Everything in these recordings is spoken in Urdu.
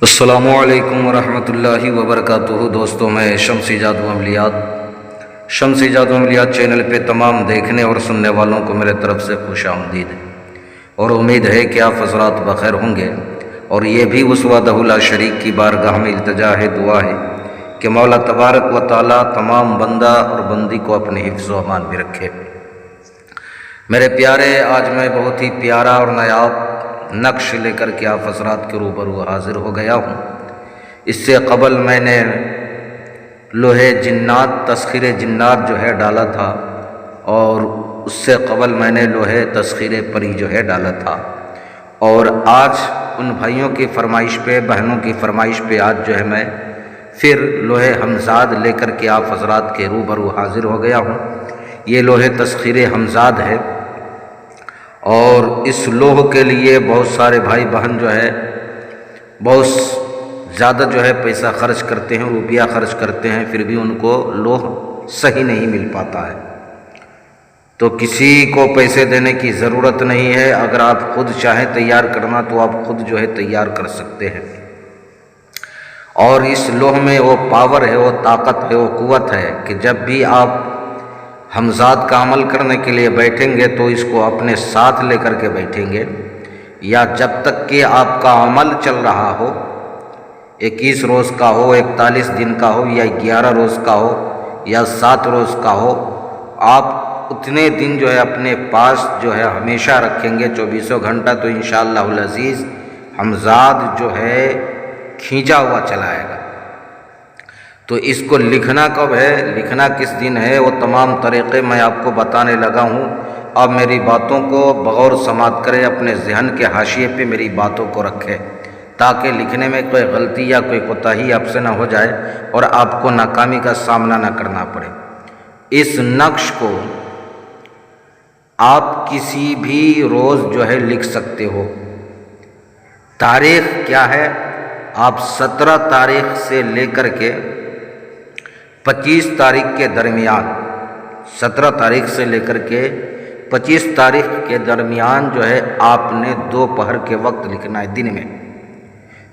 السلام علیکم ورحمۃ اللہ وبرکاتہ۔ دوستوں، میں شمس ایجاد و عملیات چینل پہ تمام دیکھنے اور سننے والوں کو میرے طرف سے خوش آمدید ہے، اور امید ہے کہ آپ حضرات بخیر ہوں گے۔ اور یہ بھی اس وحدہ لا شریک کی بارگاہ میں التجا ہے، دعا ہے کہ مولا تبارک و تعالیٰ تمام بندہ اور بندی کو اپنے حفظ و امان میں رکھے۔ میرے پیارے، آج میں بہت ہی پیارا اور نایاب نقش لے کر کے آپ حضرات کے روبرو حاضر ہو گیا ہوں۔ اس سے قبل میں نے لوہے جنات، تسخیر جنات جو ہے ڈالا تھا، اور اس سے قبل میں نے لوہے تسخیر پری جو ہے ڈالا تھا، اور آج ان بھائیوں کی فرمائش پہ، بہنوں کی فرمائش پہ آج جو ہے میں پھر لوہے ہمزاد لے کر کے آپ حضرات کے روبرو حاضر ہو گیا ہوں۔ یہ لوہے تسخیر ہمزاد ہے، اور اس لوح کے لیے بہت سارے بھائی بہن جو ہے بہت زیادہ جو ہے پیسہ خرچ کرتے ہیں، روپیہ خرچ کرتے ہیں، پھر بھی ان کو لوح صحیح نہیں مل پاتا ہے۔ تو کسی کو پیسے دینے کی ضرورت نہیں ہے، اگر آپ خود چاہیں تیار کرنا تو آپ خود جو ہے تیار کر سکتے ہیں۔ اور اس لوح میں وہ پاور ہے، وہ طاقت ہے، وہ قوت ہے کہ جب بھی آپ ہمزاد کا عمل کرنے کے لیے بیٹھیں گے تو اس کو اپنے ساتھ لے کر کے بیٹھیں گے، یا جب تک کہ آپ کا عمل چل رہا ہو، 21 روز کا ہو، 41 دن کا ہو، یا 11 روز کا ہو، یا 7 روز کا ہو، آپ اتنے دن جو ہے اپنے پاس جو ہے ہمیشہ رکھیں گے، 24 گھنٹہ تو انشاءاللہ العزیز ہمزاد جو ہے کھینچا ہوا چلا آئے گا۔ تو اس کو لکھنا کب ہے، لکھنا کس دن ہے، وہ تمام طریقے میں آپ کو بتانے لگا ہوں۔ اب میری باتوں کو بغور سماعت کرے، اپنے ذہن کے حاشیے پہ میری باتوں کو رکھے، تاکہ لکھنے میں کوئی غلطی یا کوئی کوتاہی آپ سے نہ ہو جائے اور آپ کو ناکامی کا سامنا نہ کرنا پڑے۔ اس نقش کو آپ کسی بھی روز جو ہے لکھ سکتے ہو۔ تاریخ کیا ہے، آپ 17 تاریخ سے لے کر کے 25 تاریخ کے درمیان، 17 تاریخ سے لے کر کے 25 تاریخ کے درمیان جو ہے آپ نے دوپہر کے وقت لکھنا ہے، دن میں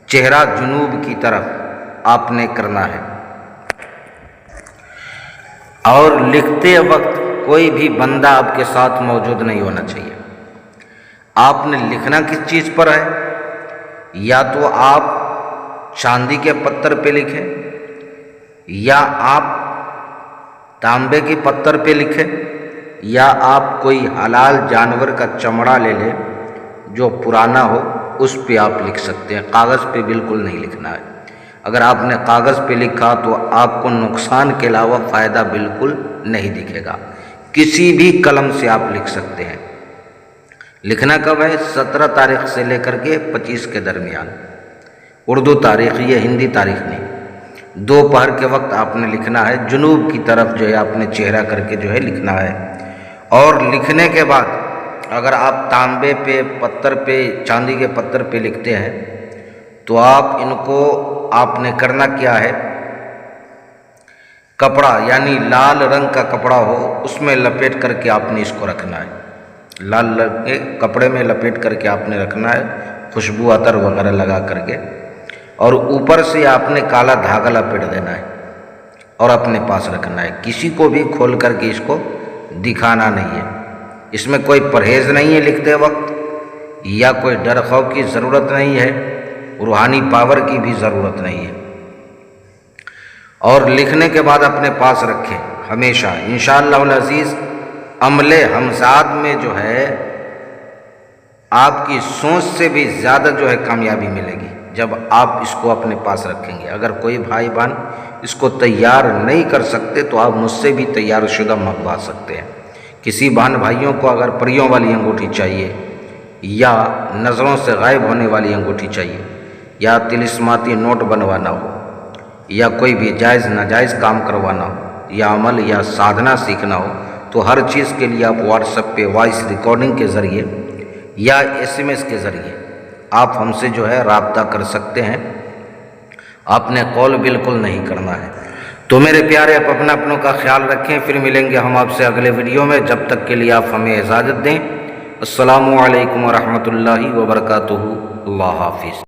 چہرہ جنوب کی طرف آپ نے کرنا ہے۔ اور لکھتے وقت کوئی بھی بندہ آپ کے ساتھ موجود نہیں ہونا چاہیے۔ آپ نے لکھنا کس چیز پر ہے، یا تو آپ چاندی کے پتھر پہ لکھیں، یا آپ تانبے کے پتھر پہ لکھیں، یا آپ کوئی حلال جانور کا چمڑا لے لیں جو پرانا ہو، اس پہ آپ لکھ سکتے ہیں۔ کاغذ پہ بالکل نہیں لکھنا ہے۔ اگر آپ نے کاغذ پہ لکھا تو آپ کو نقصان کے علاوہ فائدہ بالکل نہیں دکھے گا۔ کسی بھی قلم سے آپ لکھ سکتے ہیں۔ لکھنا کب ہے، 17 تاریخ سے لے کر کے 25 کے درمیان، اردو تاریخ، یہ ہندی تاریخ نہیں۔ دوپہر کے وقت آپ نے لکھنا ہے، جنوب کی طرف جو ہے آپ نے چہرہ کر کے جو ہے لکھنا ہے۔ اور لکھنے کے بعد اگر آپ تانبے پہ، پتھر پہ، چاندی کے پتھر پہ لکھتے ہیں تو ان کو آپ نے کرنا کیا ہے، کپڑا یعنی لال رنگ کا کپڑا ہو، اس میں لپیٹ کر کے آپ نے اس کو رکھنا ہے۔ لال رنگ کے کپڑے میں لپیٹ کر کے آپ نے رکھنا ہے، خوشبو عطر وغیرہ لگا کر کے، اور اوپر سے آپ نے کالا دھاگا لپیٹ دینا ہے اور اپنے پاس رکھنا ہے۔ کسی کو بھی کھول کر کے اس کو دکھانا نہیں ہے۔ اس میں کوئی پرہیز نہیں ہے لکھتے وقت، یا کوئی ڈر خوف کی ضرورت نہیں ہے، روحانی پاور کی بھی ضرورت نہیں ہے۔ اور لکھنے کے بعد اپنے پاس رکھیں ہمیشہ، انشاءاللہ العزیز عمل ہمزاد میں جو ہے آپ کی سوچ سے بھی زیادہ جو ہے کامیابی ملے گی جب آپ اس کو اپنے پاس رکھیں گے۔ اگر کوئی بھائی بہن اس کو تیار نہیں کر سکتے تو آپ مجھ سے بھی تیار شدہ منگوا سکتے ہیں۔ کسی بہن بھائیوں کو اگر پریوں والی انگوٹھی چاہیے، یا نظروں سے غائب ہونے والی انگوٹھی چاہیے، یا طلسماتی نوٹ بنوانا ہو، یا کوئی بھی جائز ناجائز کام کروانا ہو، یا عمل یا سادھنا سیکھنا ہو، تو ہر چیز کے لیے آپ واٹس ایپ پہ وائس ریکارڈنگ کے ذریعے یا SMS کے ذریعے آپ ہم سے جو ہے رابطہ کر سکتے ہیں۔ آپ نے کال بالکل نہیں کرنا ہے۔ تو میرے پیارے، آپ اپنوں کا خیال رکھیں، پھر ملیں گے ہم آپ سے اگلے ویڈیو میں۔ جب تک کے لیے آپ ہمیں اجازت دیں۔ السلام علیکم ورحمۃ اللہ وبرکاتہ۔ اللہ حافظ۔